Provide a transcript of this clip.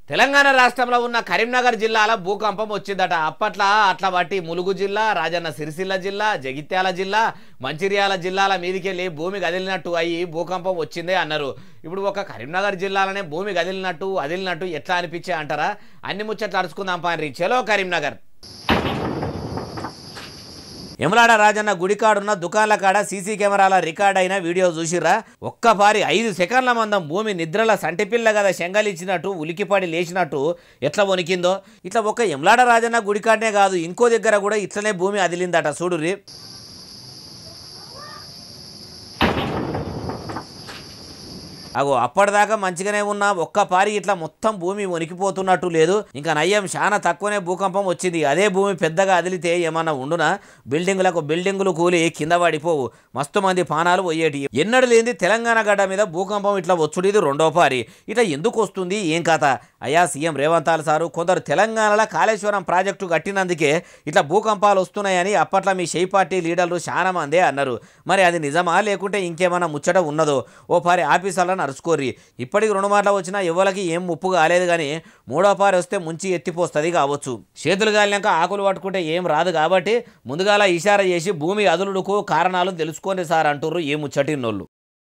తెలంగాణ రాష్ట్రంలో ఉన్న కరీంనగర్ జిల్లాలో భూకంపం వచ్చిందట. అప్పట్లో అట్లా బట్టి ములుగు జిల్లా, రాజన్న సిరిసిల్ల జిల్లా, జగిత్యాల జిల్లా, మంచిర్యాల జిల్లాల మీదికెళ్ళి భూమి కదిలినట్టు అయ్యి భూకంపం వచ్చిందే అన్నారు. ఇప్పుడు ఒక కరీంనగర్ జిల్లాలోనే భూమి అదిలినట్టు ఎట్లా అనిపించే అంటారా? అన్ని ముచ్చట్లు అరుచుకుందాం పాండ్రి. చలో కరీంనగర్. యమలాడ రాజన్న గుడికాడున్న దుకాణాల కాడ సీసీ కెమెరాల రికార్డ్ అయిన వీడియో చూసిర్రా? ఒక్కపారి 5 సెకండ్ల మందం భూమి నిద్రల సంటిపిల్ల కదా శంగలిచ్చినట్టు ఉలికిపడి లేచినట్టు ఎట్లా వణికిందో. ఇట్లా ఒక యమలాడ రాజన్న గుడికాడనే కాదు, ఇంకో దగ్గర కూడా ఇట్లనే భూమి అదిలిందట. చూడుర్రి. అగో అప్పటిదాకా మంచిగానే ఉన్నా ఒక్కపారి ఇట్లా మొత్తం భూమి వణికిపోతున్నట్టు లేదు. ఇంకా నయ్యం చాలా తక్కువనే భూకంపం వచ్చింది. అదే భూమి పెద్దగా అదిలితే ఏమన్నా ఉండునా? బిల్డింగులు కూలి కింద పడిపోవు, మస్తు మంది పానాలు పోయేటి. ఎన్నడు లేని తెలంగాణ గడ్డ మీద భూకంపం ఇట్లా వచ్చుడు ఇది రెండో పారి. ఇట్లా ఎందుకు వస్తుంది ఏం కథ? అయ్యా సీఎం రేవంత్ సారు కొందరు తెలంగాణలో కాళేశ్వరం ప్రాజెక్టు కట్టినందుకే ఇట్లా భూకంపాలు వస్తున్నాయని అప్పట్లో మీ షై పార్టీ లీడర్లు చాలా మందే అన్నారు. మరి అది నిజమా లేకుంటే ఇంకేమన్నా ముచ్చట ఉన్నదో? ఓ పారి ఆఫీసర్లను అరుచుకోర్రి. ఇప్పటికి 2 మాటలు వచ్చినా ఎవరికి ఏం ముప్పు కాలేదు, కానీ 3వ పారి వస్తే ముంచి ఎత్తిపోస్తుంది కావచ్చు. చేతులు గాలినాక ఆకులు పట్టుకుంటే ఏం రాదు కాబట్టి ముందుగాల ఇషారా చేసి భూమి అదులుడుకు కారణాలు తెలుసుకోండి సార్ అంటుర్రు ఈ ముచ్చటిన్నోళ్ళు.